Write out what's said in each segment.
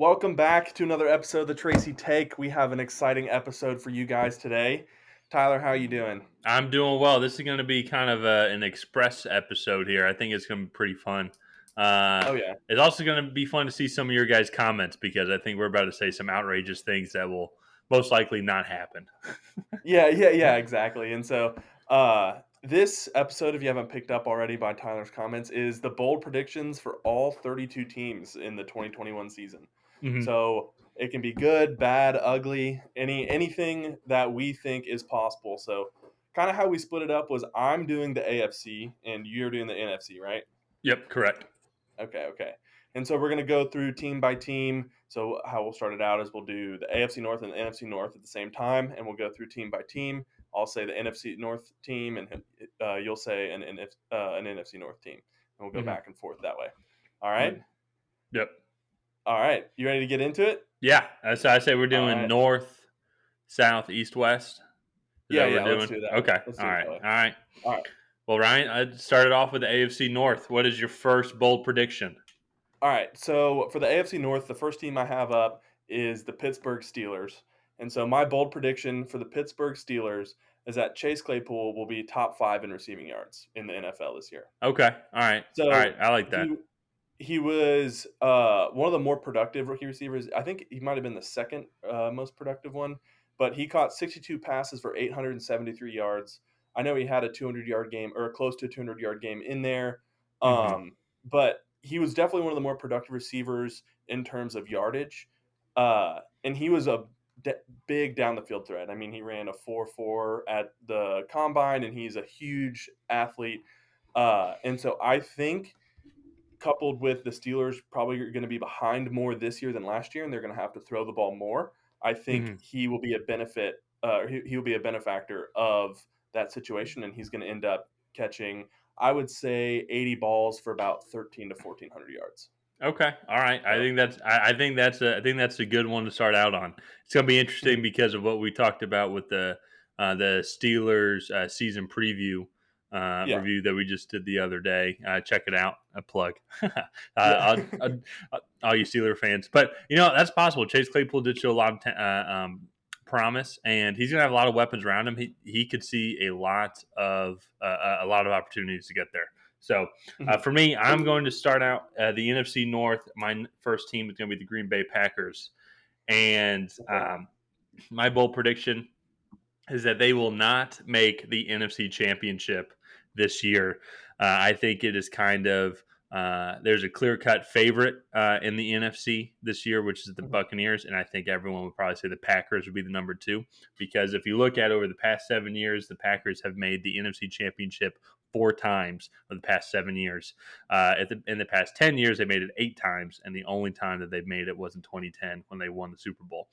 Welcome back to another episode of the Tracy Take. We have an exciting episode for you guys today. Tyler, how are you doing? I'm doing well. This is going to be kind of an express episode here. I think it's going to be pretty fun. Uh, Oh yeah. it's also going to be fun to see some of your guys' comments because I think we're about to say some outrageous things that will most likely not happen. Yeah, exactly. And so this episode, if you haven't picked up already by Tyler's comments, is the bold predictions for all 32 teams in the 2021 season. hmm So it can be good, bad, ugly, anything that we think is possible. So kind of how we split it up was I'm doing the AFC and you're doing the NFC, right? Yep, correct. Okay. And so we're going to go through team by team. So how we'll start it out is we'll do the AFC North and the NFC North at the same time, and we'll go through team by team. I'll say the NFC North team, and you'll say an NFC North team, and we'll go hmm back and forth that way. All right. Yep. All right. You ready to get into it? Yeah. So I say we're All doing right. north, south, east, west. Is that what we're Yeah. Let's doing? do that. Okay. Let's All do it right. that way. All right. All right. Well, Ryan, I started off with the AFC North. What is your first bold prediction? All right. So for the AFC North, the first team I have up is the Pittsburgh Steelers. And so my bold prediction for the Pittsburgh Steelers is that Chase Claypool will be top 5 in receiving yards in the NFL this year. Okay. All right. All right. So I like that. he was one of the more productive rookie receivers. I think he might have been the second most productive one, but he caught 62 passes for 873 yards. I know he had a 200-yard game or close to a 200-yard game in there, hmm but he was definitely one of the more productive receivers in terms of yardage, and he was a big down the field threat. I mean, he ran a 4.4 at the combine, and he's a huge athlete. And so I think coupled with the Steelers probably are going to be behind more this year than last year, and they're going to have to throw the ball more. I think hmm he will be a benefit. He will be a benefactor of that situation, and he's going to end up catching, I would say, 80 balls for about 13 to 1400 yards. Okay. All right. I So, think that's I think that's a good one to start out on. It's going to be interesting mhm. because of what we talked about with the Steelers season preview Yeah, review that we just did the other day. Check it out. A plug. yeah, All you Steeler fans, but that's possible. Chase Claypool did show a lot of promise, and he's going to have a lot of weapons around him. He could see a lot of opportunities to get there. So Mhm. for me, I'm going to start out the NFC North. My first team is going to be the Green Bay Packers, and Okay. my bold prediction is that they will not make the NFC Championship this year. I think it is kind of there's a clear cut favorite in the NFC this year, which is the Mhm. Buccaneers, and I think everyone would probably say the Packers would be the number two because if you look at over the past 7 years, the Packers have made the NFC Championship 4 times of the past 7 years. In the past 10 years, they made it 8 times, and the only time that they've made it was in 2010 when they won the Super Bowl.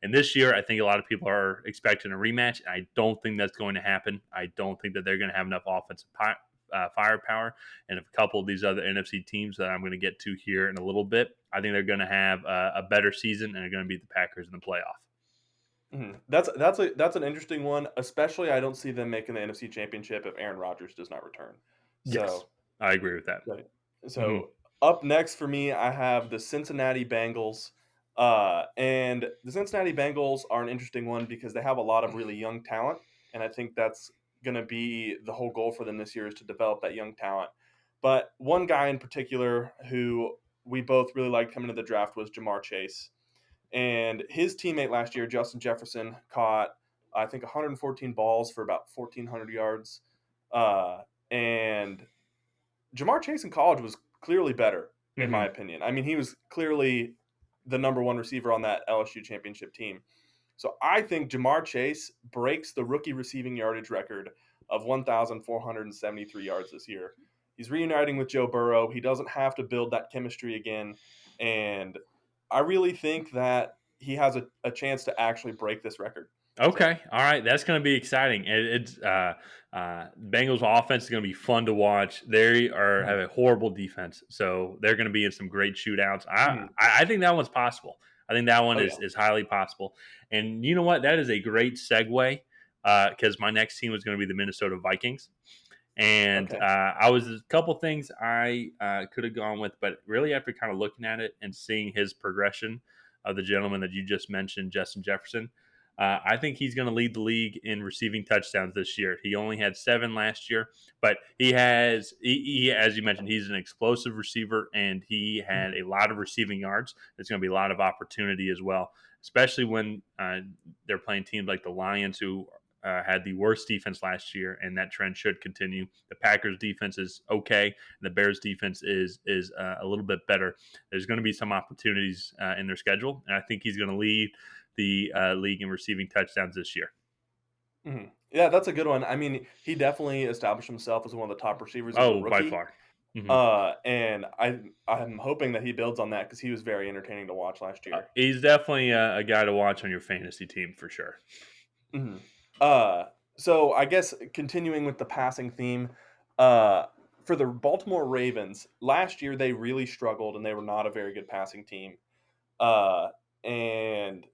And this year, I think a lot of people are expecting a rematch. I don't think that's going to happen. I don't think that they're going to have enough offensive firepower. And if a couple of these other NFC teams that I'm going to get to here in a little bit, I think they're going to have a better season and are going to beat the Packers in the playoff. Mhm. That's an interesting one. Especially, I don't see them making the NFC Championship if Aaron Rodgers does not return. Yes, So I agree with that. Right. hmm So up next for me, I have the Cincinnati Bengals. And the Cincinnati Bengals are an interesting one because they have a lot of really young talent. And I think that's going to be the whole goal for them this year is to develop that young talent. But one guy in particular who we both really liked coming to the draft was Jamar Chase. And his teammate last year, Justin Jefferson, caught, I think, 114 balls for about 1,400 yards. And Jamar Chase in college was clearly better, in my hmm opinion. I mean, he was clearly the number one receiver on that LSU championship team. So I think Jamar Chase breaks the rookie receiving yardage record of 1,473 yards this year. He's reuniting with Joe Burrow. He doesn't have to build that chemistry again. And I really think that he has a chance to actually break this record. So, Okay, all right, that's going to be exciting. Bengals offense is going to be fun to watch. They are have mhm, a horrible defense, so they're going to be in some great shootouts. mhm. I think that one's possible. I think that one Oh, yeah. is highly possible. And you know what? That is a great segue because my next team is going to be the Minnesota Vikings. And Okay. I was a couple things I could have gone with, but really after kind of looking at it and seeing his progression of the gentleman that you just mentioned, Justin Jefferson, I think he's going to lead the league in receiving touchdowns this year. He only had 7 last year, but he, as you mentioned, he's an explosive receiver and he had Mhm. a lot of receiving yards. There's going to be a lot of opportunity as well, especially when they're playing teams like the Lions, who had the worst defense last year, and that trend should continue. The Packers' defense is okay, and the Bears' defense is a little bit better. There's going to be some opportunities in their schedule, and I think he's going to lead the league in receiving touchdowns this year. Mhm. Yeah, that's a good one. I mean, he definitely established himself as one of the top receivers as a Oh, by rookie. far. Hmm. And I'm hoping that he builds on that because he was very entertaining to watch last year. He's definitely a guy to watch on your fantasy team for sure. Mhm. Uh, so I guess continuing with the passing theme, uh, for the Baltimore Ravens, last year they really struggled and they were not a very good passing team. Uh, and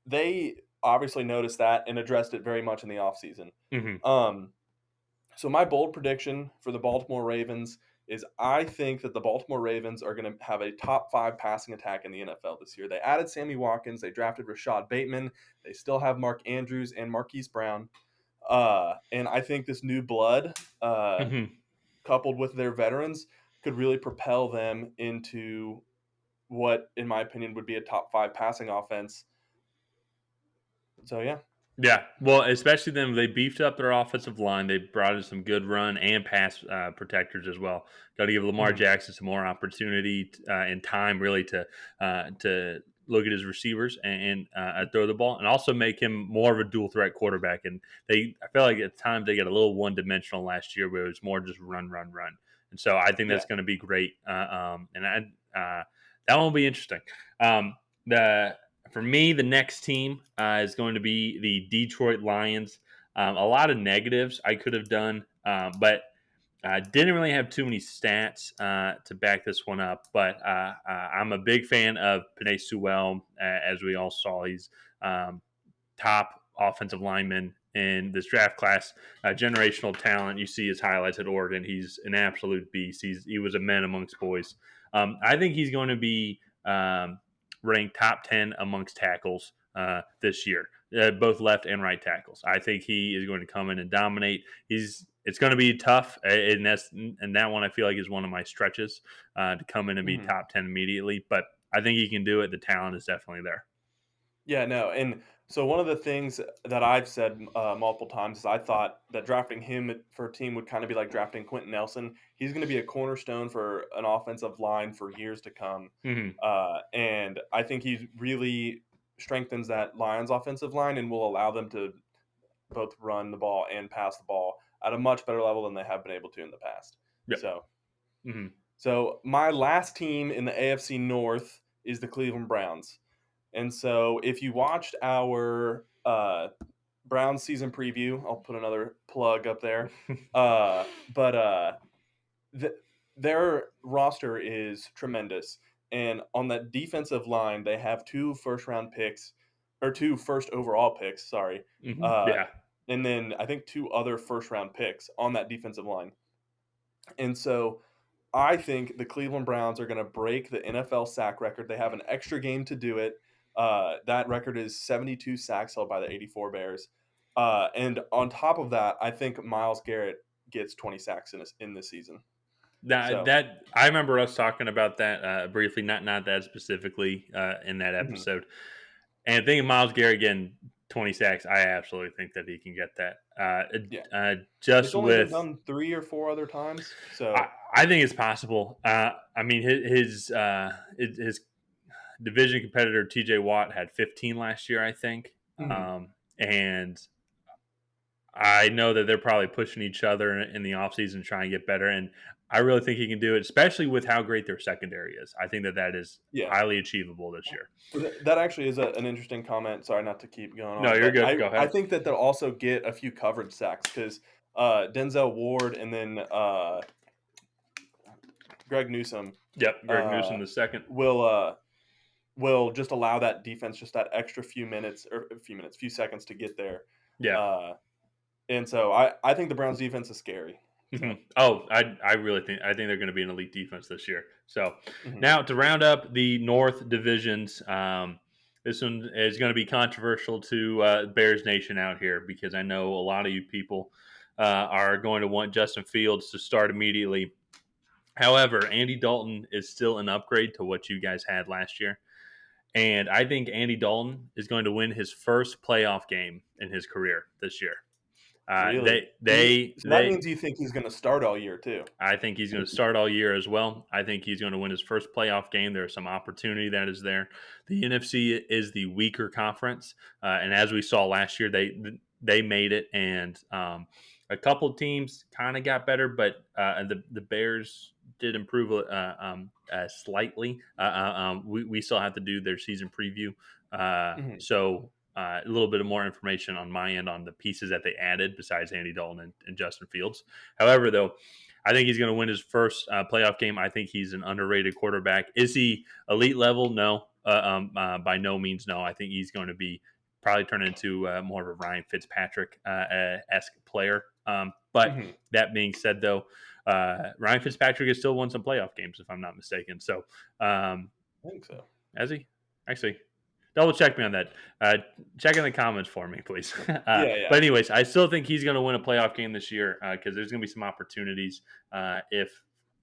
they obviously noticed that and addressed it very much in the offseason. Hmm. Um, So my bold prediction for the Baltimore Ravens is I think that the Baltimore Ravens are going to have a top 5 passing attack in the NFL this year. They added Sammy Watkins, they drafted Rashad Bateman, they still have Mark Andrews and Marquise Brown. And I think this new blood, Hmm. coupled with their veterans, could really propel them into what, in my opinion, would be a top 5 passing offense. So yeah. Yeah, well, especially them, they beefed up their offensive line. They brought in some good run and pass protectors as well. Got to give Lamar Mhm. Jackson some more opportunity and time, really, to look at his receivers and throw the ball, and also make him more of a dual threat quarterback. And I feel like at times they got a little one dimensional last year, where it was more just run, run, run. And so I think Yeah. that's going to be great. That one will be interesting. The For me, the next team is going to be the Detroit Lions. A lot of negatives I could have done, but didn't really have too many stats to back this one up. But I'm a big fan of Panay Sewell, as we all saw. He's um, top offensive lineman in this draft class, generational talent. You see his highlights at Oregon. He's an absolute beast. He was a man amongst boys. I think he's going to be ranked top 10 amongst tackles this year, both left and right tackles. I think he is going to come in and dominate. It's going to be tough, and that one I feel like is one of my stretches to come in and be Mhm. top 10 immediately. But I think he can do it. The talent is definitely there. Yeah, no, and so one of the things that I've said multiple times is I thought that drafting him for a team would kind of be like drafting Quentin Nelson. He's going to be a cornerstone for an offensive line for years to come, Hmm. and I think he really strengthens that Lions offensive line and will allow them to both run the ball and pass the ball at a much better level than they have been able to in the past. Yep. So, Hmm. my last team in the AFC North is the Cleveland Browns. And so if you watched our Browns season preview, I'll put another plug up there. But th- their roster is tremendous. And on that defensive line, they have 2 first round picks, or 2 first overall picks, sorry. Hmm. Uh, Yeah. and then I think 2 other first round picks on that defensive line. And so I think the Cleveland Browns are going to break the NFL sack record. They have an extra game to do it. That record is 72 sacks held by the 84 Bears. And on top of that, I think Miles Garrett gets 20 sacks in this season. That So, that I remember us talking about that briefly, not that specifically in that mhm. episode. And thinking Miles Garrett getting 20 sacks, I absolutely think that he can get that. Yeah, it's Just only been with, done 3 or 4 other times. I, So, I think it's possible. I mean, his division competitor T.J. Watt had 15 last year, I think, mhm. and I know that they're probably pushing each other in the offseason trying to get better. And I really think he can do it, especially with how great their secondary is. I think that is Yeah. highly achievable this year. That actually is an interesting comment. Sorry, not to keep going No, on, you're but good. Go I ahead. think that they'll also get a few coverage sacks because Denzel Ward and then Greg Newsome Yep. Greg uh, Newsom the second. will uh, will just allow that defense just that extra few minutes or few seconds to get there. Yeah. Uh, and so I think the Browns defense is scary. Mhm. So, Oh, I really think they're going to be an elite defense this year. So mhm. now to round up the North divisions, this one is going to be controversial to Bears Nation out here because I know a lot of you people are going to want Justin Fields to start immediately. However, Andy Dalton is still an upgrade to what you guys had last year. And I think Andy Dalton is going to win his first playoff game in his career this year. Uh, Really? they, Do you they, so that they, means you think he's gonna start all year too? I think he's going to start all year as well. I think he's going to win his first playoff game. There's some opportunity that is there. The NFC is the weaker conference, and as we saw last year, they made it, and a couple teams kind of got better, but the Bears did improve slightly. We still have to do their season preview, Mhm. so a little bit of more information on my end on the pieces that they added besides Andy Dalton and Justin Fields. However, though, I think he's going to win his first playoff game. I think he's an underrated quarterback. Is he elite level? No, by no means. No, I think he's going to be probably turn into more of a Ryan Fitzpatrick esque player. But Mhm. that being said, though, Ryan Fitzpatrick has still won some playoff games, if I'm not mistaken. So, I think so. has he? Actually, double check me on that. Check in the comments for me, please. Yeah, But yeah. anyways, I still think he's going to win a playoff game this year because there's going to be some opportunities if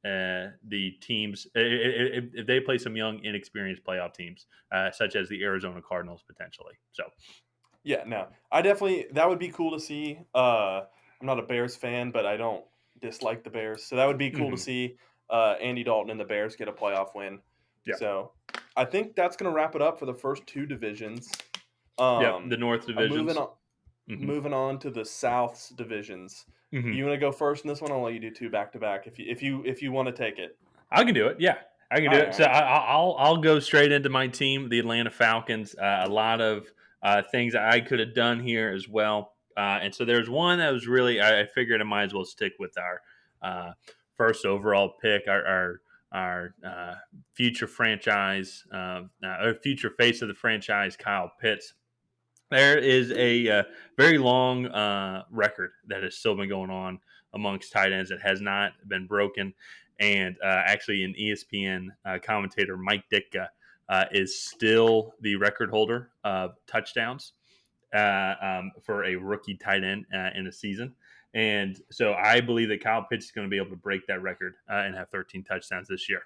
the teams if they play some young, inexperienced playoff teams, such as the Arizona Cardinals potentially. So, Yeah, no. I definitely that would be cool to see. I'm not a Bears fan, but I don't dislike the Bears. So that would be cool to mhm. see Andy Dalton and the Bears get a playoff win. Yeah, So I think that's gonna wrap it up for the first two divisions. yep. The Um North moving divisions. on Hmm. moving on to the South's divisions. Hmm. You wanna go first in this one? I'll let you do two back to back if you want to take it. I can do it. Yeah, I can All do right, it. all So right. I'll go straight into my team, the Atlanta Falcons. A lot of things that I could have done here as well. And so there's one that was really I figured I might as well stick with our first overall pick, our future franchise, or future face of the franchise, Kyle Pitts. There is a very long record that has still been going on amongst tight ends that has not been broken. And actually, an ESPN commentator, Mike Ditka, is still the record holder of touchdowns for a rookie tight end in a season. And so I believe that Kyle Pitts is going to be able to break that record and have 13 touchdowns this year.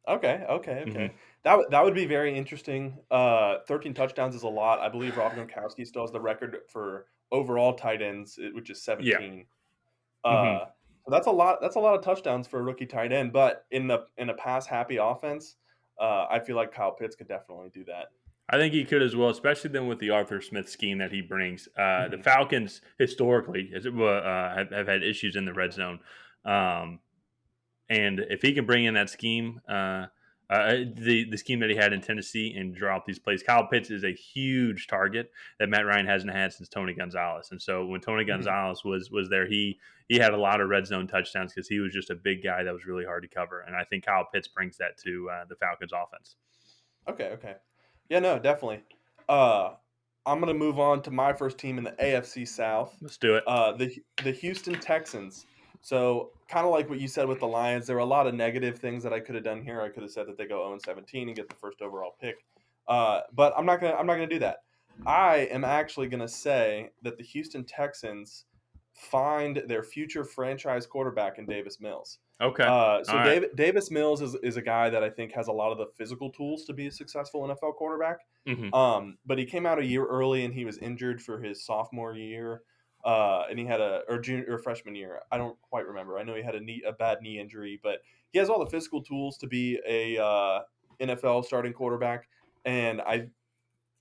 Okay, okay, okay. Hmm. That would be very interesting. 13 touchdowns is a lot. I believe Rob Gronkowski still has the record for overall tight ends, which is Yeah. 17. Hmm. So that's a lot of touchdowns for a rookie tight end, but in a pass happy offense, I feel like Kyle Pitts could definitely do that. I think he could as well, especially then with the Arthur Smith scheme that he brings. The Mhm. Falcons historically have had issues in the red zone, um, and if he can bring in that scheme, the scheme that he had in Tennessee and draw up these plays, Kyle Pitts is a huge target that Matt Ryan hasn't had since Tony Gonzalez. And so when Tony Mhm. Gonzalez was there, he had a lot of red zone touchdowns because he was just a big guy that was really hard to cover. And I think Kyle Pitts brings that to the Falcons offense. Okay, okay. Yeah, no, definitely. Uh, I'm gonna move on to my first team in the AFC South, Let's do it. the Houston Texans. So, kind of like what you said with the Lions, there were a lot of negative things that I could have done here. I could have said that they go 0-17 and get the first overall pick, but I'm not gonna do that. I am actually gonna say that the Houston Texans find their future franchise quarterback in Davis Mills. Okay. All So right. Davis Mills is a guy that I think has a lot of the physical tools to be a successful NFL quarterback. Hmm. But he came out a year early and he was injured for his sophomore year, and he had or junior or freshman year. I don't quite remember. I know he had a bad knee injury, but he has all the physical tools to be a NFL starting quarterback. And I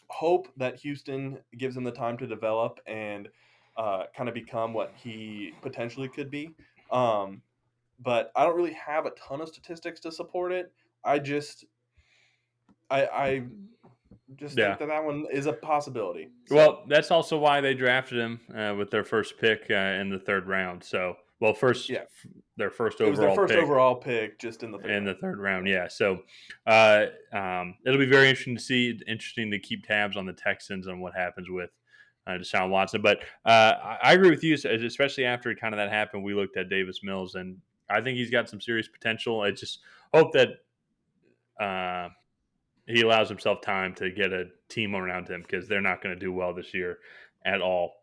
hope that Houston gives him the time to develop and kind of become what he potentially could be. Um, but I don't really have a ton of statistics to support it. I just I just think Yeah. that one is a possibility. So Well, that's also why they drafted him with their first pick in the third round. So, well, yeah, their first it was their overall first pick overall pick, just in the third in the round. third round. Yeah. Yeah. So, it'll be very interesting to see. Interesting to keep tabs on the Texans and what happens with Deshaun Watson. But I agree with you, especially after kind of that happened. We looked at Davis Mills, and I think he's got some serious potential. I just hope that uh, he allows himself time to get a team around him because they're not going to do well this year at all.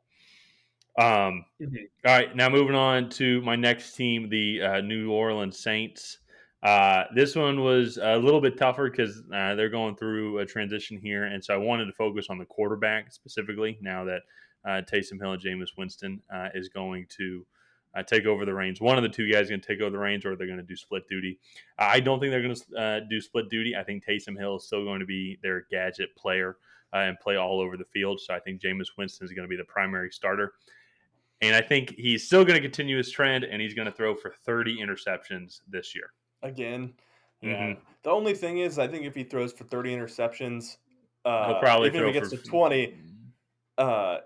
Mhm. All right, now moving on to my next team, the New Orleans Saints. This one was a little bit tougher because they're going through a transition here, and so I wanted to focus on the quarterback specifically. Now that Taysom Hill and Jameis Winston is going to take over the reins, one of the two guys is going to take over the reins, or they're going to do split duty. I don't think they're going to do split duty. I think Taysom Hill is still going to be their gadget player and play all over the field. So I think Jameis Winston is going to be the primary starter. And I think he's still going to continue his trend, and he's going to throw for 30 interceptions this year. Again, yeah. Hmm. The only thing is, I think if he throws for 30 interceptions, He'll probably even if he throw gets for, to 20,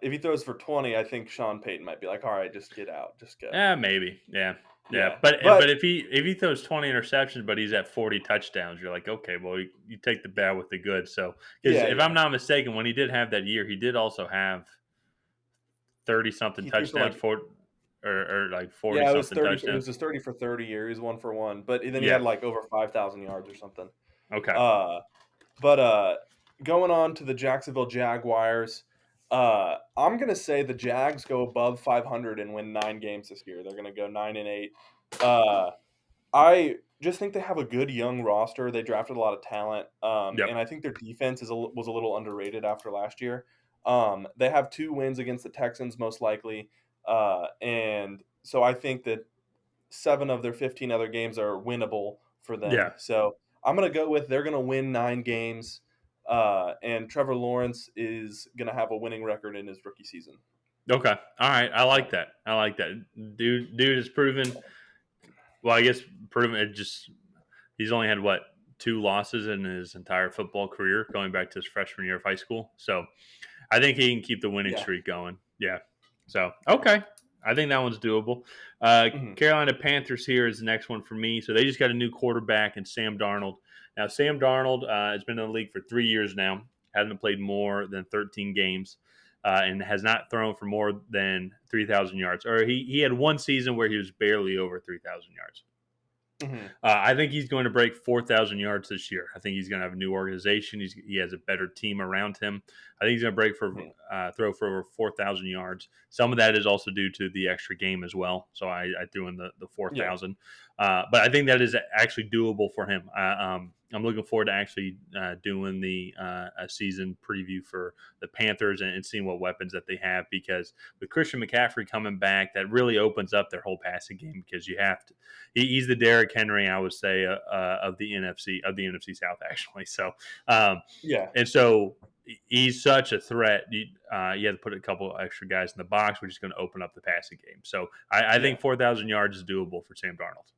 if he throws for 20, I think Sean Payton might be like, all right, just get out, just go. maybe, yeah. Yeah, But but if he throws 20 interceptions, but he's at 40 touchdowns, you're like, okay, well, you take the bad with the good. So because yeah, if I'm yeah, not mistaken, when he did have that year, he did also have 30 something he threw for touchdowns, like, or like 40 yeah, it was something 30. It was touchdowns. his 30 for 30 year. He was 1 for 1, but then he Yeah. had like over 5,000 yards or something. Okay. Uh, but going on to the Jacksonville Jaguars, I'm gonna say the Jags go above 500 and win 9 games this year. They're gonna go 9-8. Uh, I just think they have a good young roster. They drafted a lot of talent, Yep. and I think their defense was a little underrated after last year. They have 2 wins against the Texans, most likely, and so I think that 7 of their 15 other games are winnable for them. Yeah. So I'm gonna go with they're gonna win 9 games, and Trevor Lawrence is gonna have a winning record in his rookie season. Okay. All right. I So like that. I like that. Dude has proven. Well, I guess proven it just he's only had what 2 losses in his entire football career, going back to his freshman year of high school. So I think he can keep the winning yeah. streak going. Yeah. So okay, I think that one's doable. Mhm. Carolina Panthers here is the next one for me. So they just got a new quarterback and Sam Darnold. Now Sam Darnold has been in the league for 3 years now. Hasn't played more than 13 games. And has not thrown for more than 3,000 yards. Or he had one season where he was barely over 3,000 yards. Mhm. I think he's going to break 4,000 yards this year. I think he's going to have a new organization. He has a better team around him. I think he's going to Mhm. throw for over 4,000 yards. Some of that is also due to the extra game as well. So I threw in the Yeah. 4,000. But I think that is actually doable for him. I'm looking forward to actually doing the a season preview for the Panthers and seeing what weapons that they have, because with Christian McCaffrey coming back, that really opens up their whole passing game, because you have to. He's the Derrick Henry, I would say, of the NFC South, actually. So, um, Yeah. and so he's such a threat. You have to put a couple extra guys in the box, which is going to open up the passing game. So I Yeah. think 4,000 yards is doable for Sam Darnold.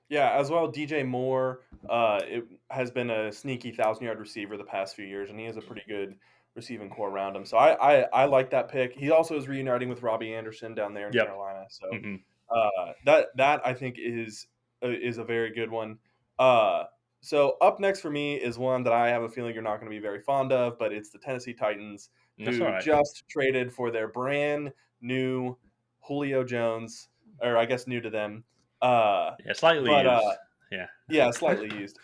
Yeah, as well, DJ Moore, it has been a sneaky 1,000-yard receiver the past few years, and he has a pretty good receiving core around him. So I like that pick. He also is reuniting with Robbie Anderson down there in Yep. Carolina. So Hmm. that I think is a very good one. Uh, so up next for me is one that I have a feeling you're not going to be very fond of, but it's the Tennessee Titans, That's all who right. just traded for their brand new Julio Jones, or I guess new to them. Uh, Yeah, slightly but used. Yeah. yeah, slightly used.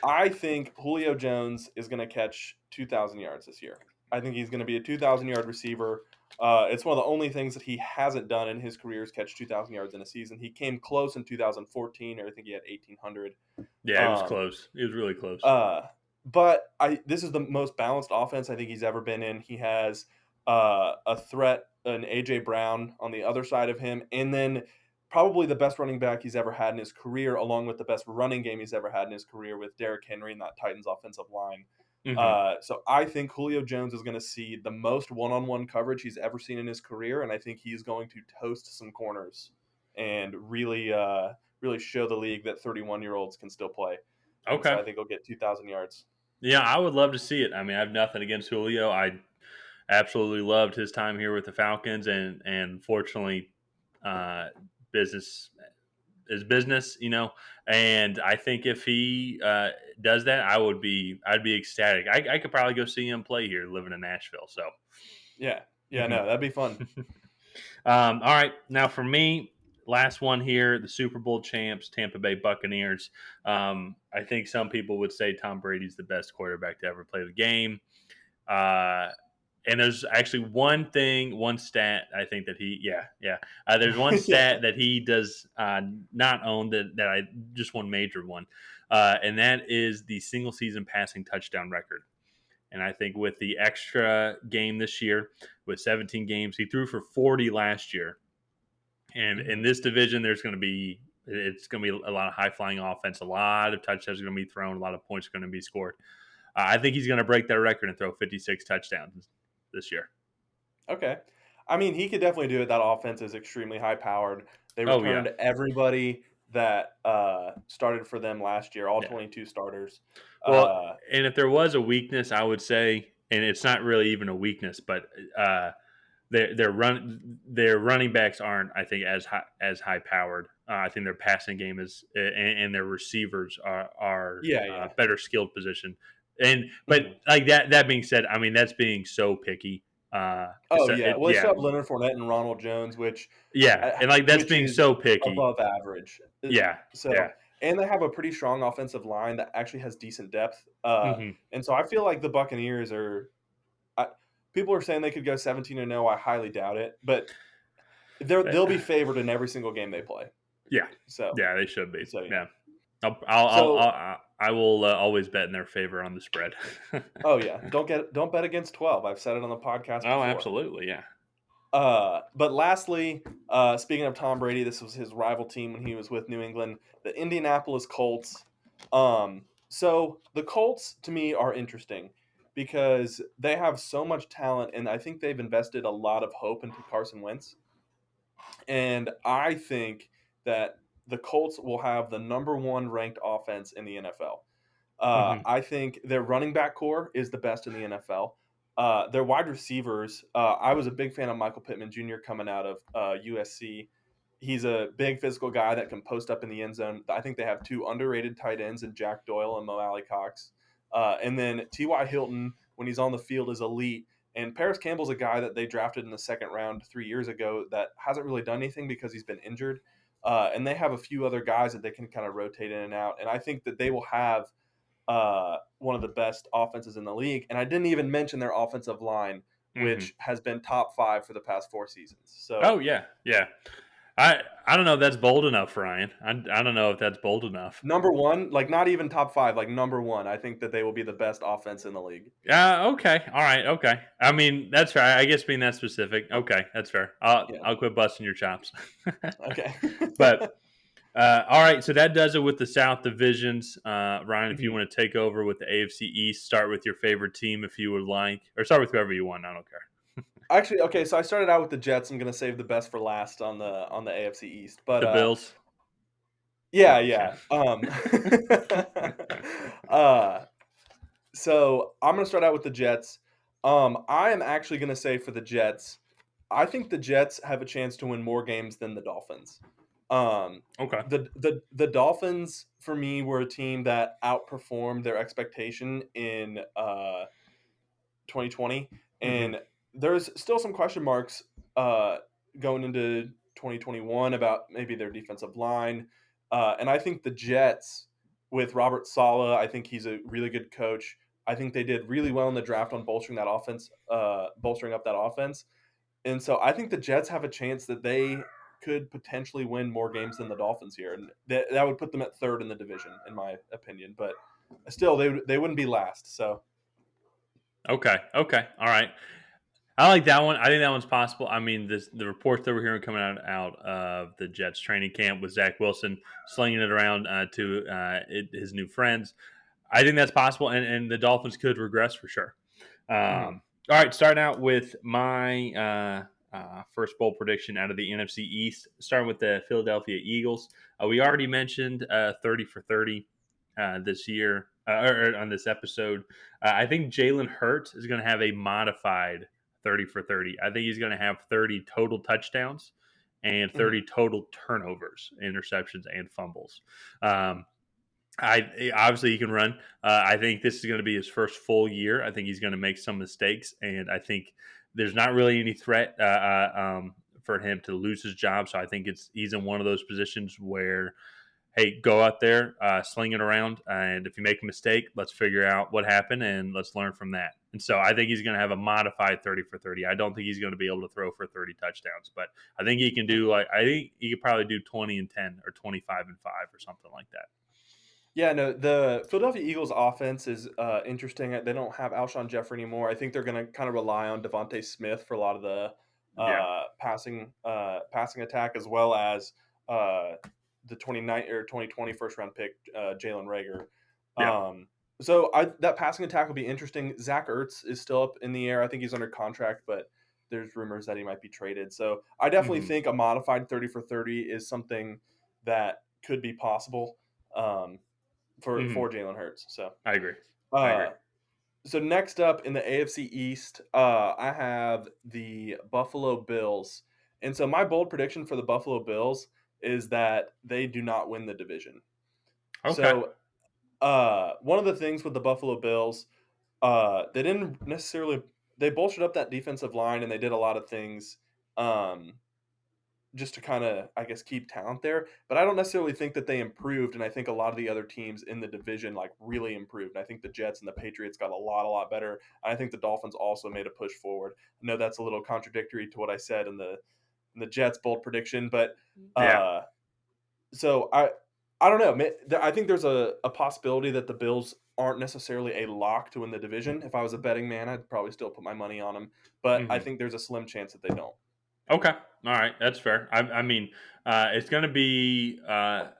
I think Julio Jones is going to catch 2,000 yards this year. I think he's going to be a 2,000-yard receiver. It's one of the only things that he hasn't done in his career is catch 2,000 yards in a season. He came close in 2014, or I think he had 1,800. Yeah, it was Um, close. It was really close. uh, but this is the most balanced offense I think he's ever been in. He has a threat, an AJ Brown on the other side of him, and then probably the best running back he's ever had in his career, along with the best running game he's ever had in his career with Derrick Henry and that Titans offensive line. Hmm. So I think Julio Jones is going to see the most one-on-one coverage he's ever seen in his career, and I think he's going to toast some corners and really show the league that 31-year-olds can still play. And so Okay. I think he'll get 2,000 yards. Yeah, I would love to see it. I mean, I have nothing against Julio. I absolutely loved his time here with the Falcons, and fortunately, uh, business is business, And I think if he does that, I'd be ecstatic. I could probably go see him play here, living in Nashville. So Yeah. Yeah, Hmm. no, that'd be fun. All right, now for me, last one here, the Super Bowl champs, Tampa Bay Buccaneers. I think some people would say Tom Brady's the best quarterback to ever play the game. Uh, and there's actually one stat I think that there's one Yeah. stat that he does not own that I just one major one, and that is the single season passing touchdown record. And I think with the extra game this year, with 17 games, he threw for 40 last year. And in Mhm. this division, it's going to be a lot of high flying offense, a lot of touchdowns are going to be thrown, a lot of points are going to be scored. I think he's going to break that record and throw 56 touchdowns this year. Okay. I mean, he could definitely do it. That offense is extremely high powered. They Oh yeah, returned everybody that started for them last year, all yeah. 22 starters. Well, Uh, and if there was a weakness, I would say, and it's not really even a weakness, but uh, their running backs aren't, I think, as high powered. I think their passing game is, and their receivers are yeah, yeah. better skilled position. And but Mhm. like that being said, I mean that's being so picky. Oh, yeah. Well, they Yeah, still have Leonard Fournette and Ronald Jones, yeah, and like that's which being is so picky. above average. Yeah, yeah. So, and they have a pretty strong offensive line that actually has decent depth. Hmm. And so I feel like the Buccaneers are. I, people are saying they could go 17-0. I highly doubt it, but they'll be favored in every single game they play. Yeah, So, yeah, they should be. yeah. Yeah, I'll So, I will always bet in their favor on the spread. oh yeah, don't bet against 12. I've said it on the podcast Oh, before. absolutely, yeah. But lastly, speaking of Tom Brady, this was his rival team when he was with New England, the Indianapolis Colts. So the Colts to me are interesting because they have so much talent, and I think they've invested a lot of hope into Carson Wentz. And I think that the Colts will have the number one ranked offense in the NFL. Hmm. I think their running back core is the best in the NFL. Their wide receivers, I was a big fan of Michael Pittman Jr. coming out of USC. He's a big physical guy that can post up in the end zone. I think they have two underrated tight ends in Jack Doyle and Mo Alley Cox. And then T.Y. Hilton, when he's on the field, is elite. And Paris Campbell's a guy that they drafted in the second round 3 years ago that hasn't really done anything because he's been injured. And they have a few other guys that they can kind of rotate in and out. And I think that they will have one of the best offenses in the league. And I didn't even mention their offensive line, Hmm. which has been top five for the past 4 seasons. Oh So yeah, yeah. I don't know if that's bold enough, Ryan. I don't know if that's bold enough. number one, like not even top five, like number one, I think that they will be the best offense in the league. Okay, all right, okay. I mean, that's fair. I guess being that specific, okay, that's fair. Yeah. I'll quit busting your chops. Okay. But all right, so that does it with the South divisions. Ryan, if you Mhm. want to take over with the AFC East, start with your favorite team if you would like, or start with whoever you want. I don't care. Actually, okay, so I started out with the Jets. I'm gonna save the best for last on the AFC East. But The Bills. No, yeah, I'm just yeah. kidding. Uh So I'm going to start out with the Jets. I am actually going to say for the Jets, I think the Jets have a chance to win more games than the Dolphins. Um, Okay. the Dolphins for me were a team that outperformed their expectation in 2020, Hmm. and there's still some question marks uh, going into 2021 about maybe their defensive line. And I think the Jets with Robert Sala, I think he's a really good coach. I think they did really well in the draft on bolstering up that offense. And so I think the Jets have a chance that they could potentially win more games than the Dolphins here, and that would put them at third in the division, in my opinion. But still, they wouldn't be last. So Okay. Okay. All right. I like that one. I think that one's possible. I mean, the reports that we're hearing coming out of the Jets training camp with Zach Wilson slinging it around to his new friends. I think that's possible, and the Dolphins could regress for sure. mhm. All right, starting out with my first bowl prediction out of the NFC East, starting with the Philadelphia Eagles. We already mentioned 30 for 30 this year, or on this episode. I think Jalen Hurts is going to have a modified 30 for 30. I think he's going to have 30 total touchdowns and Mhm. 30 total turnovers, interceptions, and fumbles. Um, I obviously he can run. I think this is going to be his first full year. I think he's going to make some mistakes, and I think there's not really any threat for him to lose his job. So I think he's in one of those positions where, hey, go out there, sling it around, and if you make a mistake, let's figure out what happened and let's learn from that. And so I think he's going to have a modified 30 for 30. I don't think he's going to be able to throw for 30 touchdowns, but I think he can do I think he could probably do 20 and 10 or 25 and 5 or something like that. Yeah, no, the Philadelphia Eagles offense is interesting. They don't have Alshon Jeffrey anymore. I think they're going to kind of rely on Devontae Smith for a lot of the Yeah. passing attack, as well as uh, the 29 or 2020 first round pick Jalen Rager. Yeah. So that passing attack will be interesting. Zach Ertz is still up in the air. I think he's under contract, but there's rumors that he might be traded. So I definitely Hmm. think a modified 30 for 30 is something that could be possible. For Hmm. Jalen Hurts. So, I agree. I agree. uh, so next up in the AFC East, I have the Buffalo Bills, and so my bold prediction for the Buffalo Bills is that they do not win the division. Okay. So, one of the things with the Buffalo Bills, they didn't necessarily they bolstered up that defensive line and they did a lot of things. Just to kind of, I guess, keep talent there. But I don't necessarily think that they improved, and I think a lot of the other teams in the division like really improved. I think the Jets and the Patriots got a lot better. I think the Dolphins also made a push forward. I know that's a little contradictory to what I said in the Jets bold prediction, but Yeah. uh, so I don't know. I think there's a possibility that the Bills aren't necessarily a lock to win the division. If I was a betting man, I'd probably still put my money on them, but I Hmm. think there's a slim chance that they don't. Okay. All right. That's fair. I mean, it's going to be how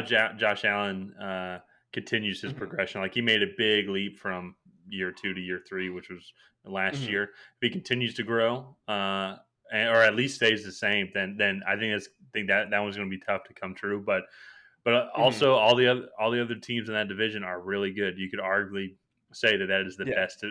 Josh Allen continues his Hmm. progression. Like he made a big leap from year 2 to year 3, which was last Hmm. year. If he continues to grow, or at least stays the same, then I think that one's going to be tough to come true. But Hmm. also all the other teams in that division are really good. You could arguably say that that is the Yeah. best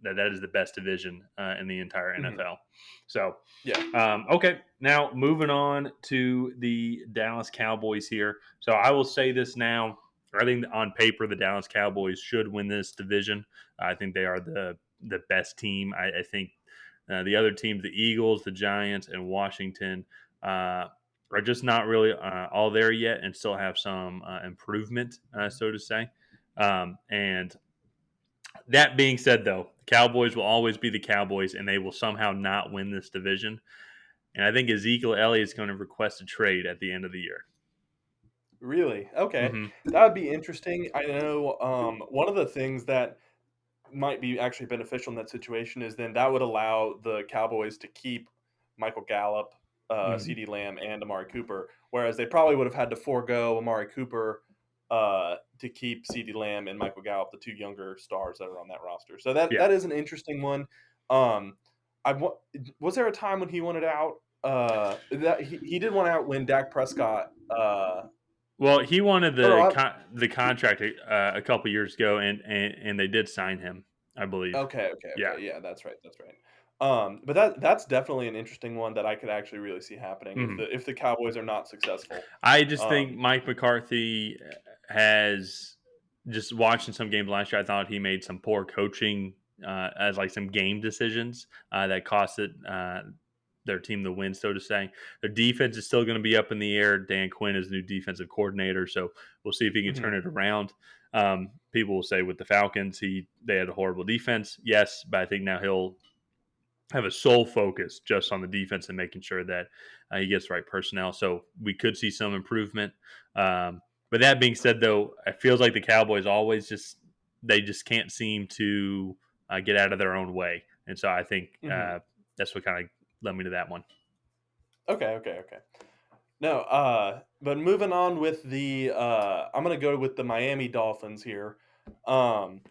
that is the best division in the entire Hmm. NFL. So Yeah. okay, now moving on to the Dallas Cowboys here. So I will say this now. I think on paper the Dallas Cowboys should win this division. I think they are the best team. I think the other teams, the Eagles, the Giants, and Washington, are just not really all there yet, and still have some improvement, so to say. And that being said, though, the Cowboys will always be the Cowboys, and they will somehow not win this division. And I think Ezekiel Elliott is going to request a trade at the end of the year. Really? Okay. Hmm. That would be interesting. I know one of the things that might be actually beneficial in that situation is then that would allow the Cowboys to keep Michael Gallup, Hmm. CeeDee Lamb, and Amari Cooper, whereas they probably would have had to forego Amari Cooper to keep CeeDee Lamb and Michael Gallup, the two younger stars that are on that roster. So that Yeah. that is an interesting one. Um, was there a time when he wanted out? That he did want out when Dak Prescott. Well, he wanted Oh no, the contract a couple years ago, and they did sign him, I believe. Okay. Yeah. Yeah, that's right. That's right. But that's definitely an interesting one that I could actually really see happening if Hmm. the Cowboys are not successful. I just think Um, Mike McCarthy has just watching some games last year. I thought he made some poor coaching as like some game decisions that costed their team the win, so to say. Their defense is still going to be up in the air. Dan Quinn is the new defensive coordinator, so we'll see if he can turn mhm, it around. People will say with the Falcons, they had a horrible defense. Yes, but I think now he'll have a sole focus just on the defense and making sure that he gets the right personnel. So we could see some improvement. But that being said, though, it feels like the Cowboys always just can't seem to get out of their own way, and so I think mhm. that's what kind of led me to that one. Okay. No, but moving on with the, I'm gonna go with the Miami Dolphins here. Um,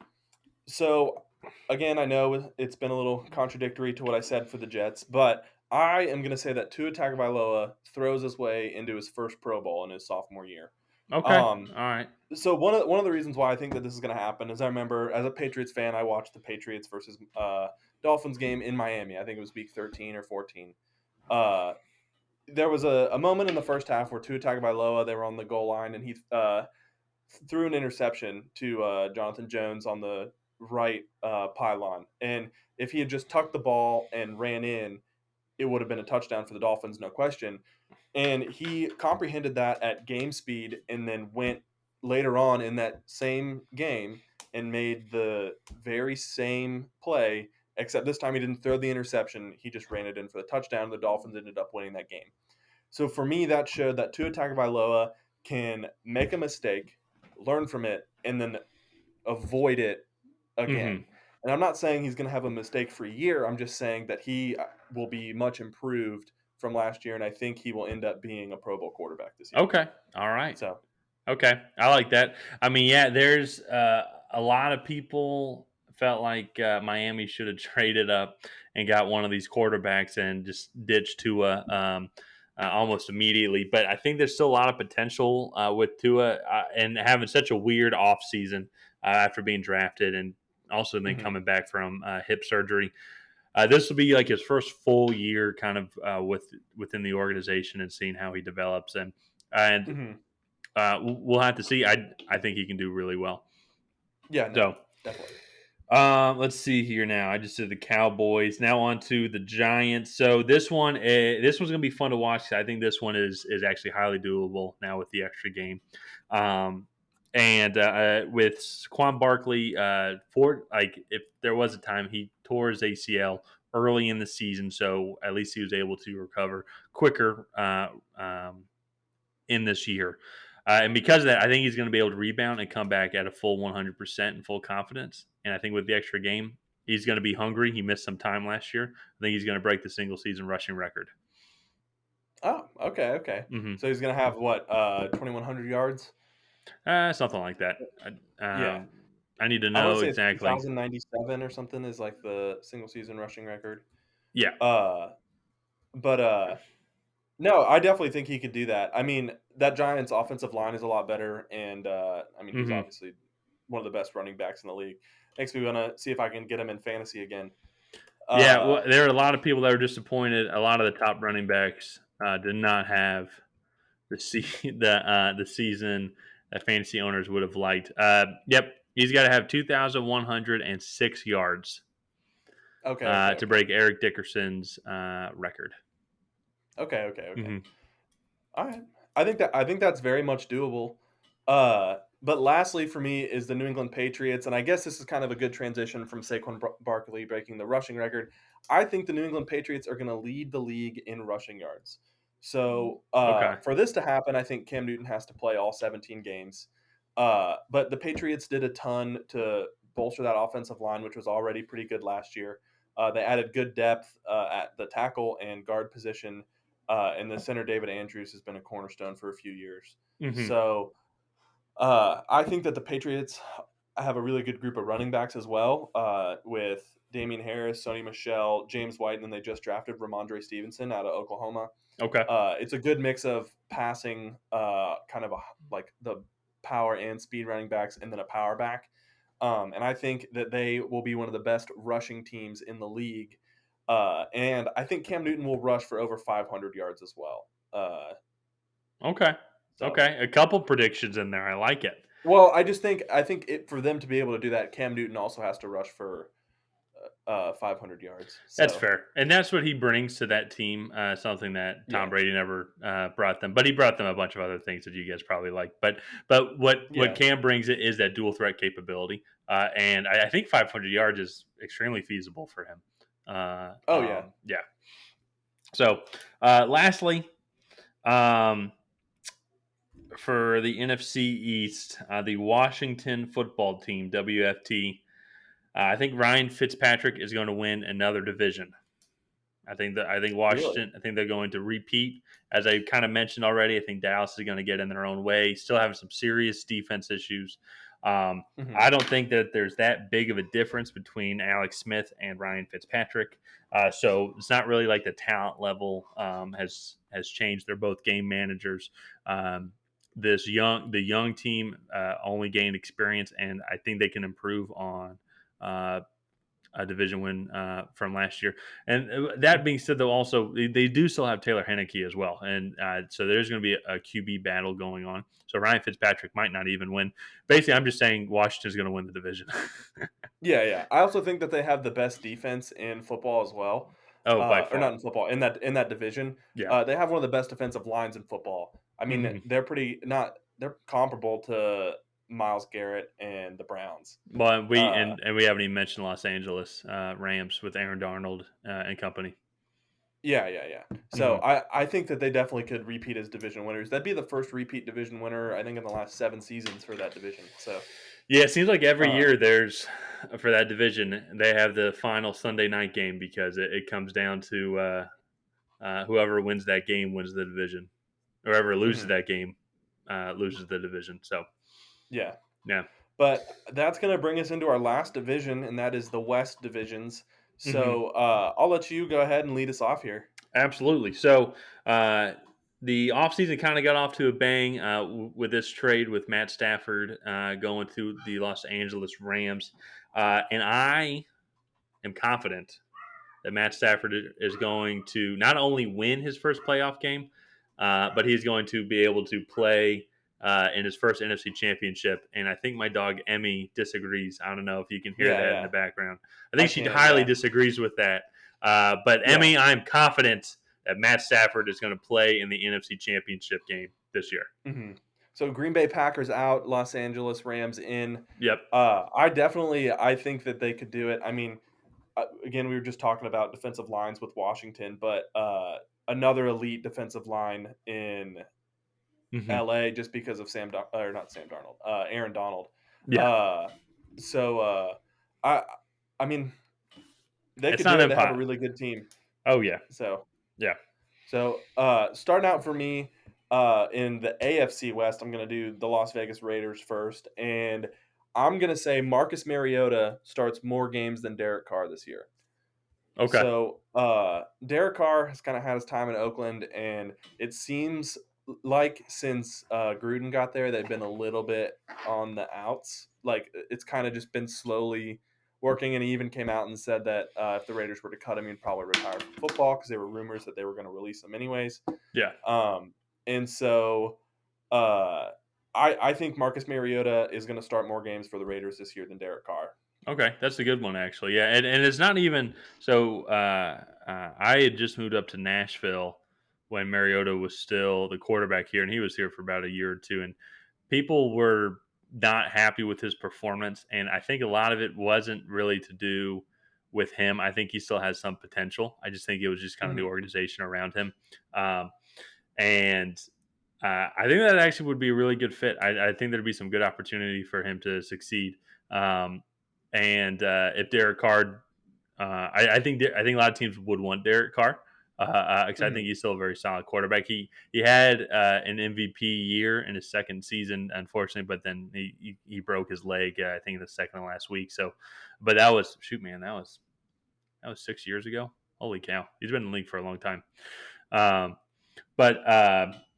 so again, I know it's been a little contradictory to what I said for the Jets, but I am gonna say that Tua Tagovailoa throws his way into his first Pro Bowl in his sophomore year. Okay, Um, all right, So one of the reasons why I think that this is going to happen is I remember as a Patriots fan, I watched the Patriots versus Dolphins game in Miami. I think it was week 13 or 14. Uh, there was a moment in the first half where Tua Tagovailoa, they were on the goal line and he threw an interception to Jonathan Jones on the right pylon. And if he had just tucked the ball and ran in, it would have been a touchdown for the Dolphins, no question. And he comprehended that at game speed and then went later on in that same game and made the very same play, except this time he didn't throw the interception. He just ran it in for the touchdown. The Dolphins ended up winning that game. So for me, that showed that Tua Tagovailoa can make a mistake, learn from it, and then avoid it Hmm. again. And I'm not saying he's going to have a mistake-free year. I'm just saying that he will be much improved from last year, and I think he will end up being a Pro Bowl quarterback this year. Okay. All right. So, Okay, I like that. I mean, yeah, there's a lot of people felt like Miami should have traded up and got one of these quarterbacks and just ditched Tua almost immediately. But I think there's still a lot of potential with Tua and having such a weird offseason after being drafted and also then mhm, coming back from hip surgery. This will be like his first full year kind of within the organization and seeing how he develops and mhm. we'll have to see. I think he can do really well. Yeah, no, So definitely. let's see here now. I just did the Cowboys. Now on to the Giants. So this one's gonna be fun to watch. I think this one is actually highly doable now with the extra game. Um, and with Quan Barkley, for like if there was a time he tore his ACL early in the season, so at least he was able to recover quicker. In this year. And because of that, I think he's going to be able to rebound and come back at a full 100% and full confidence. And I think with the extra game, he's going to be hungry. He missed some time last year. I think he's going to break the single season rushing record. Oh, okay, okay. Hmm. So he's gonna have what, 2,100 yards? Something like that. Yeah, I need to I want to know say it's exactly. 2,097 or something is like the single season rushing record. Yeah. Uh, but no, I definitely think he could do that. I mean, that Giants offensive line is a lot better, and I mean, he's Hmm. obviously one of the best running backs in the league. Makes me want to see if I can get him in fantasy again. Yeah. Well, Uh, there are a lot of people that were disappointed. A lot of the top running backs did not have the season that fantasy owners would have liked. Yep, he's got to have 2,106 yards okay, okay, to okay, break Eric Dickerson's record. okay, okay, okay. Hmm. All right. I think that's very much doable. But lastly for me is the New England Patriots, and I guess this is kind of a good transition from Barkley breaking the rushing record. I think the New England Patriots are going to lead the league in rushing yards. So Okay. for this to happen, I think Cam Newton has to play all 17 games. But the Patriots did a ton to bolster that offensive line, which was already pretty good last year. They added good depth at the tackle and guard position and the center David Andrews has been a cornerstone for a few years. Hmm. So I think that the Patriots have a really good group of running backs as well, with Damian Harris, Sony Michelle, James White, and then they just drafted Ramondre Stevenson out of Oklahoma. Okay. It's a good mix of passing, kind of like the power and speed running backs, and then a power back. And I think that they will be one of the best rushing teams in the league. And I think Cam Newton will rush for over 500 yards as well. Okay. So, Okay. A couple predictions in there. I like it. well, I think it for them to be able to do that, Cam Newton also has to rush for 500 yards. That's So, fair, and that's what he brings to that team. Something that Tom yeah, Brady never brought them, but he brought them a bunch of other things that you guys probably like. But what yeah. Cam brings it is that dual threat capability, and I think 500 yards is extremely feasible for him. Oh yeah. Yeah. So, lastly, um, for the NFC East, the Washington Football Team (WFT), I think Ryan Fitzpatrick is going to win another division. I think Really. Washington. I think they're going to repeat, as I kind of mentioned already. I think Dallas is going to get in their own way. Still having some serious defense issues. Hmm. I don't think that there's that big of a difference between Alex Smith and Ryan Fitzpatrick. So it's not really like the talent level has changed. They're both game managers. Um, the young team only gained experience, and I think they can improve on. Uh, a division win from last year. And that being said, though, also they do still have Taylor Henneke as well, and so there's going to be a QB battle going on. So Ryan Fitzpatrick might not even win. Basically, I'm just saying Washington's going to win the division. Yeah, yeah. I also think that they have the best defense in football as well. Oh, by Or not far. in football, in that division. Yeah. They have one of the best defensive lines in football. I mean, Mhm. they're comparable to Myles Garrett and the Browns. Well, we Uh, and we haven't even mentioned Los Angeles Rams with Aaron Darnold and company. yeah, yeah, yeah. So Mhm. I think that they definitely could repeat as division winners. That'd be the first repeat division winner, I think, in the last 7 seasons for that division. So, Yeah, it seems like every uh, year there's for that division they have the final Sunday night game because it comes down to whoever wins that game wins the division. Whoever loses mhm, that game loses the division. So yeah. yeah. But that's going to bring us into our last division, and that is the West divisions. Hmm. So I'll let you go ahead and lead us off here. Absolutely. So the offseason kind of got off to a bang with this trade with Matt Stafford going to the Los Angeles Rams. And I am confident that Matt Stafford is going to not only win his first playoff game, but he's going to be able to play in his first NFC championship. And I think my dog Emmy disagrees. I don't know if you can hear Yeah, that in the yeah, background. I I think she can. highly Yeah, disagrees with that. But yeah. Emmy, I'm confident that Matt Stafford is going to play in the NFC championship game this year. hmm So Green Bay Packers out, Los Angeles Rams in. Yep. I think that they could do it. I mean, again, we were just talking about defensive lines with Washington, but another elite defensive line in Hmm. LA just because of or not Sam Darnold, Aaron Donald. Yeah. Uh, so I I mean they It's could do not it. They have a empire. really good team. Oh, yeah. So Yeah. starting out for me in the AFC West, I'm going to do the Las Vegas Raiders first, and I'm going to say Marcus Mariota starts more games than Derek Carr this year. Okay. So Derek Carr has kind of had his time in Oakland, and it seems like since Gruden got there, they've been a little bit on the outs. Like it's kind of just been slowly working, and he even came out and said that if the Raiders were to cut him, he'd probably retire from football because there were rumors that they were going to release him anyways. Yeah. And so uh, I think Marcus Mariota is going to start more games for the Raiders this year than Derek Carr. Okay, that's a good one actually. Yeah, and it's not even so. I had just moved up to Nashville when Mariota was still the quarterback here, and he was here for about a year or two, and people were not happy with his performance, and I think a lot of it wasn't really to do with him. I think he still has some potential. I just think it was just kind of the Mhm. organization around him, um, and I think that actually would be a really good fit. I think there'd be some good opportunity for him to succeed. Um, and if Derek Carr, I think a lot of teams would want Derek Carr because I think Mhm. he's still a very solid quarterback. He had an MVP year in his second season, unfortunately, but then he broke his leg. I think in the second to last week. So, but that was shoot, man, that was 6 years ago. Holy cow, he's been in the league for a long time. Um, but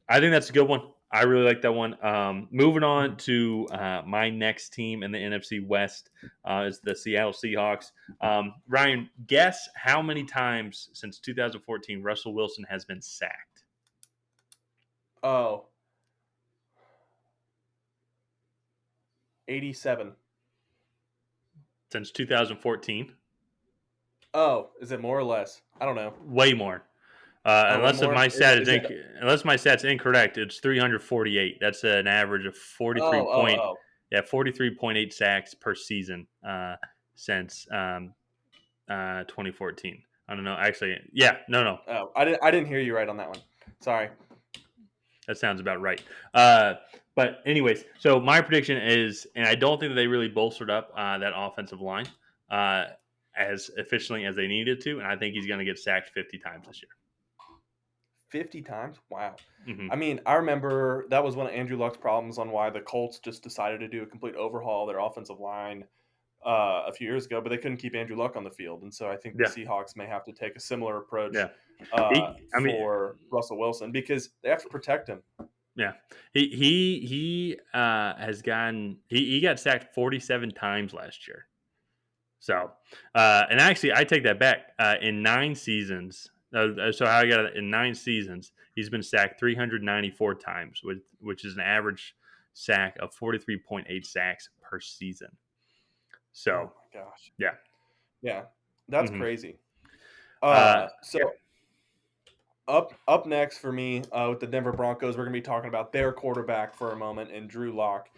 I think that's a good one. I really like that one. Moving on Mhm. to my next team in the NFC West is the Seattle Seahawks. Ryan, guess how many times since 2014 Russell Wilson has been sacked? Oh, 87. Since 2014, Oh, is it more or less? I don't know. way more. Oh, way more? Is it Unless my stat's incorrect, it's 348. That's an average of Oh, oh, oh. 43.8 sacks per season since 2014. I don't know. Actually, yeah, no, Oh, I didn't hear you right on that one. Sorry. that sounds about right. Uh, but anyways, so my prediction is, and I don't think that they really bolstered up that offensive line uh, as efficiently as they needed to, and I think he's going to get sacked 50 times this year. 50 times? Wow. Hmm. I mean, I remember that was one of Andrew Luck's problems on why the Colts just decided to do a complete overhaul of their offensive line a few years ago, but they couldn't keep Andrew Luck on the field. And so I think the Yeah, Seahawks may have to take a similar approach yeah. I mean, for Russell Wilson because they have to protect him. yeah. He has gotten he got sacked 47 times last year. So, and actually, I take that back. In 9 seasons, so how I got it in 9 seasons, he's been sacked 394 times, which is an average sack of 43.8 sacks per season. So Oh my gosh. yeah. Yeah, that's hmm crazy. yeah. So up next for me with the Denver Broncos, we're gonna be talking about their quarterback for a moment and Drew Lock.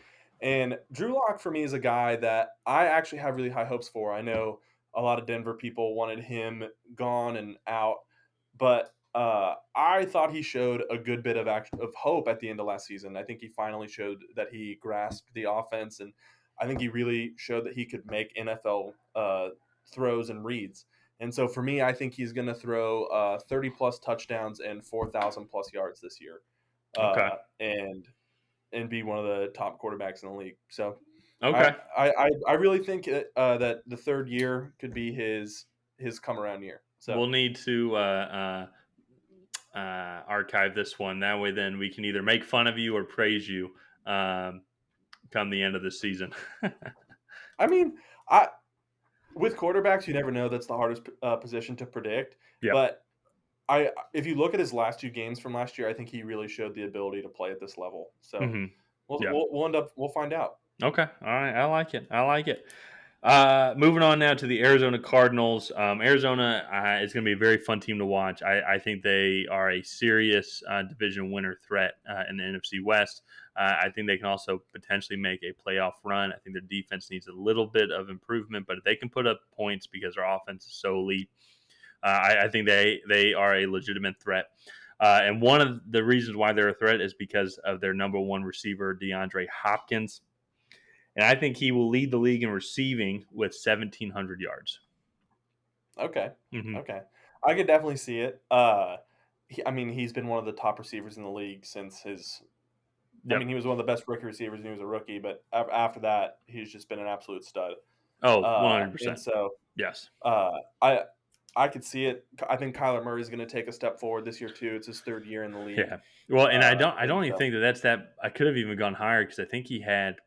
And Drew Lock for me is a guy that I actually have really high hopes for. I know a lot of Denver people wanted him gone and out, but I thought he showed a good bit of hope at the end of last season. I think he finally showed that he grasped the offense, and I think he really showed that he could make NFL throws and reads. And so for me, I think he's going to throw 30 plus touchdowns and 4,000 plus yards this year, Okay. and be one of the top quarterbacks in the league. So I Okay. I really think that the third year could be his come around year. So We'll need to archive this one. That way, then we can either make fun of you or praise you um, come the end of the season. I mean, I with quarterbacks, you never know. That's the hardest position to predict. Yep. But I if you look at his last two games from last year, I think he really showed the ability to play at this level. So hmm we'll Yep. we'll, we'll end up we'll find out. Okay. All right. I like it. I like it. Moving on now to the Arizona Cardinals. Arizona is going to be a very fun team to watch. I think they are a serious division winner threat in the NFC West. I think they can also potentially make a playoff run. I think their defense needs a little bit of improvement, but if they can put up points because their offense is so elite, I think they are a legitimate threat. And one of the reasons why they're a threat is because of their number one receiver, DeAndre Hopkins. And I think he will lead the league in receiving with 1,700 yards. Okay. hmm Okay. I could definitely see it. I mean, he's been one of the top receivers in the league since his. I Yep. mean, he was one of the best rookie receivers when he was a rookie, but after that, he's just been an absolute stud. Oh, And 100%. so Yes. uh, I I could see it. I think Kyler Murray is going to take a step forward this year too. It's his third year in the league, Yeah. Well, and I and don't even so think that that's that. I could have even gone higher because I think he had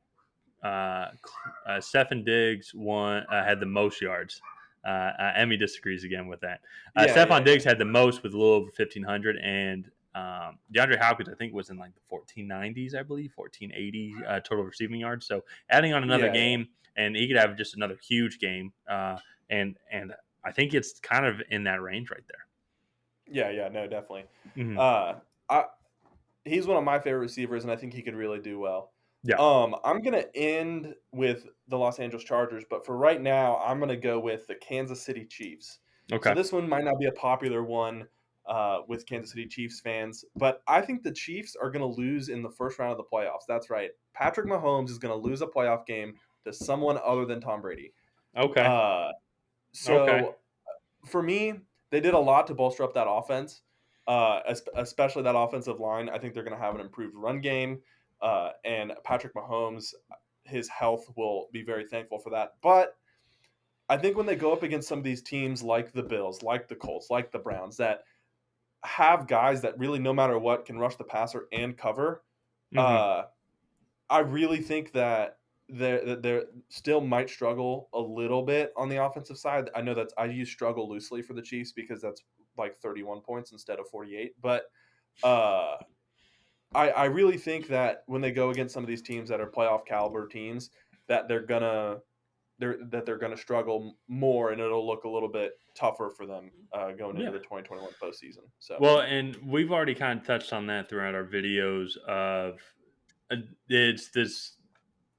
Stephen Diggs had the most yards. Emmy disagrees again with that. yeah, yeah, Stephon yeah, Diggs had the most with a little over 1,500, and DeAndre Hopkins I think was in like the 1490s, I believe 1480 total receiving yards. So adding on another yeah, yeah, game, and he could have just another huge game. And I think it's kind of in that range right there. yeah, yeah. No, definitely. hmm Uh, I He's one of my favorite receivers, and I think he could really do well. Yeah. I'm gonna end with the Los Angeles Chargers, but for right now, I'm gonna go with the Kansas City Chiefs. So Okay. this one might not be a popular one with Kansas City Chiefs fans, but I think the Chiefs are gonna lose in the first round of the playoffs. That's right. Patrick Mahomes is gonna lose a playoff game to someone other than Tom Brady. Okay. Uh, Okay. so for me, they did a lot to bolster up that offense, especially that offensive line. I think they're going to have an improved run game, and Patrick Mahomes, his health will be very thankful for that. But I think when they go up against some of these teams like the Bills, like the Colts, like the Browns, that have guys that really, no matter what, can rush the passer and cover, hmm uh, I really think that they still might struggle a little bit on the offensive side. I know I use struggle loosely for the Chiefs because that's like 31 points instead of 48. But uh, I really think that when they go against some of these teams that are playoff caliber teams, that they're gonna struggle more, and it'll look a little bit tougher for them going into Yeah. the 2021 postseason. So Well, and we've already kind of touched on that throughout our videos of uh, it's this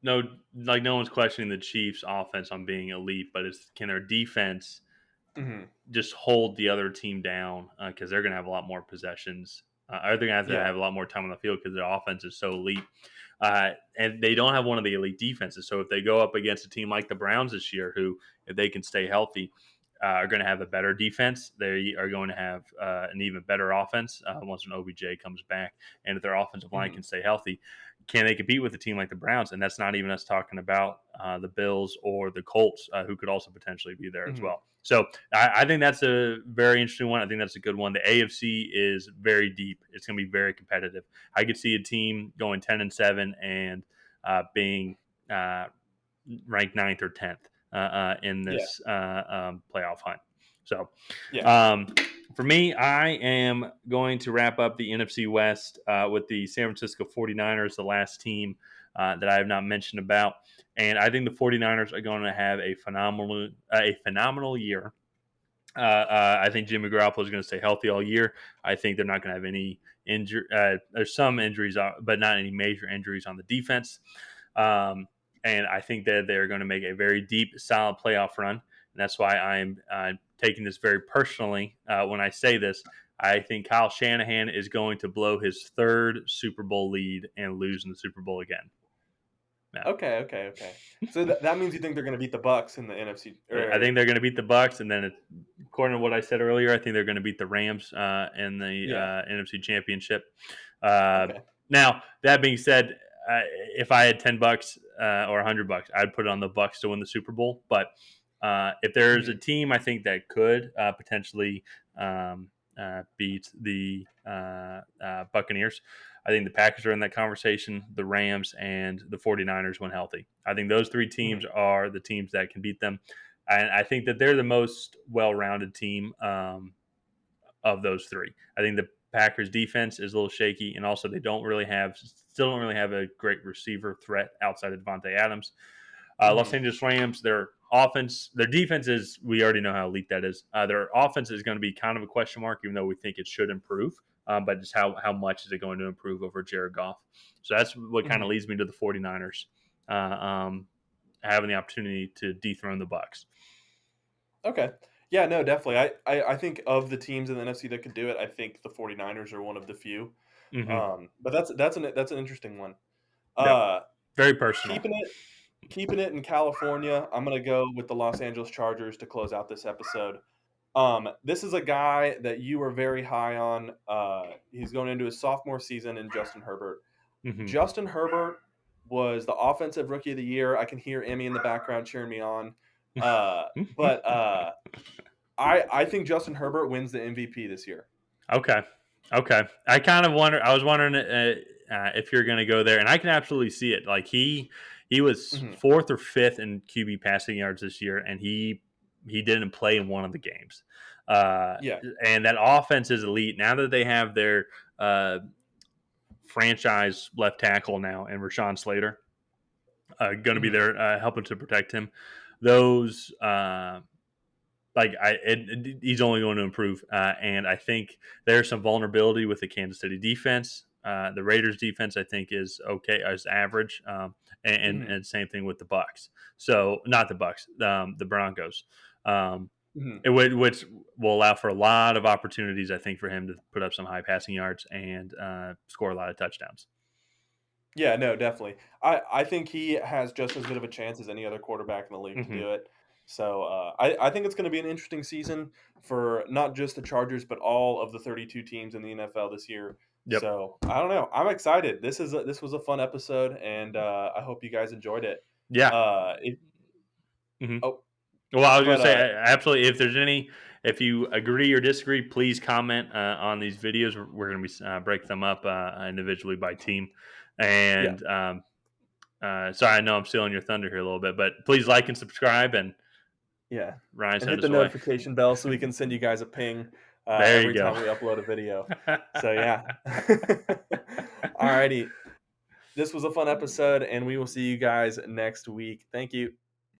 no like no one's questioning the Chiefs offense on being elite, but it's can their defense mhm. just hold the other team down because they're going to have a lot more possessions. They're going to have Yeah. a lot more time on the field because their offense is so elite. And they don't have one of the elite defenses. So if they go up against a team like the Browns this year, who, if they can stay healthy, are going to have a better defense. They are going to have an even better offense once an OBJ comes back. And if their offensive line Mhm. can stay healthy, can they compete with a team like the Browns? And that's not even us talking about the Bills or the Colts, who could also potentially be there as Mhm. well. So I think that's a very interesting one. I think that's a good one. The AFC is very deep. It's going to be very competitive. I could see a team going 10-7 and being uh, ranked ninth or 10th in Yeah. this playoff hunt. So Yeah. um, for me, I am going to wrap up the NFC West with the San Francisco 49ers, the last team that I have not mentioned about. And I think the 49ers are going to have a phenomenal year. I think Jimmy Garoppolo is going to stay healthy all year. I think they're not going to have any injury. There's some injuries, but not any major injuries on the defense. Um, and I think that they're going to make a very deep, solid playoff run. And that's why I'm taking this very personally when I say this. I think Kyle Shanahan is going to blow his third Super Bowl lead and lose in the Super Bowl again. Yeah. Okay. So that means you think they're going to beat the Bucks in the NFC? I think they're going to beat the Bucks, and then according to what I said earlier, I think they're going to beat the Rams in the Yeah. NFC Championship. Okay. Now, that being said, if I had $10 or $100, I'd put it on the Bucks to win the Super Bowl. But if there's a team I think that could potentially beat the Buccaneers, I think the Packers are in that conversation, the Rams, and the 49ers when healthy. I think those three teams are the teams that can beat them. And I think that they're the most well-rounded team of those three. I think the Packers defense is a little shaky, and also they still don't really have a great receiver threat outside of Devontae Adams. Los Angeles Rams, their defense is, we already know how elite that is. Their offense is going to be kind of a question mark, even though we think it should improve. But just how much is it going to improve over Jared Goff? So that's what kind of leads me to the 49ers having the opportunity to dethrone the Bucks. Okay. Yeah, no, definitely. I think of the teams in the NFC that could do it, I think the 49ers are one of the few. But that's an interesting one. Very personal. Keeping it in California, I'm going to go with the Los Angeles Chargers to close out this episode. This is a guy that you were very high on. He's going into his sophomore season in Justin Herbert. Justin Herbert was the offensive rookie of the year. I can hear Emmy in the background cheering me on. But I think Justin Herbert wins the MVP this year. Okay. I was wondering if you're going to go there, and I can absolutely see it. Like he was fourth or fifth in QB passing yards this year, and he didn't play in one of the games. And that offense is elite. Now that they have their franchise left tackle now and Rashawn Slater going to be there helping to protect him, those he's only going to improve. And I think there's some vulnerability with the Kansas City defense. The Raiders defense, I think, is okay, is average. And same thing with the Bucks. So not the Bucks, the Broncos. Which will allow for a lot of opportunities, I think, for him to put up some high passing yards and score a lot of touchdowns. Yeah, no, definitely. I think he has just as good of a chance as any other quarterback in the league to do it. So I think it's going to be an interesting season for not just the Chargers, but all of the 32 teams in the NFL this year. Yep. So I don't know. I'm excited. This was a fun episode, and I hope you guys enjoyed it. Yeah. Well, I was going to say, absolutely. If you agree or disagree, please comment on these videos. We're going to be break them up individually by team. And so I know I'm stealing your thunder here a little bit, but please like and subscribe. And Ryan, and hit the notification bell so we can send you guys a ping every time we upload a video. So yeah. Alrighty. This was a fun episode, and we will see you guys next week. Thank you.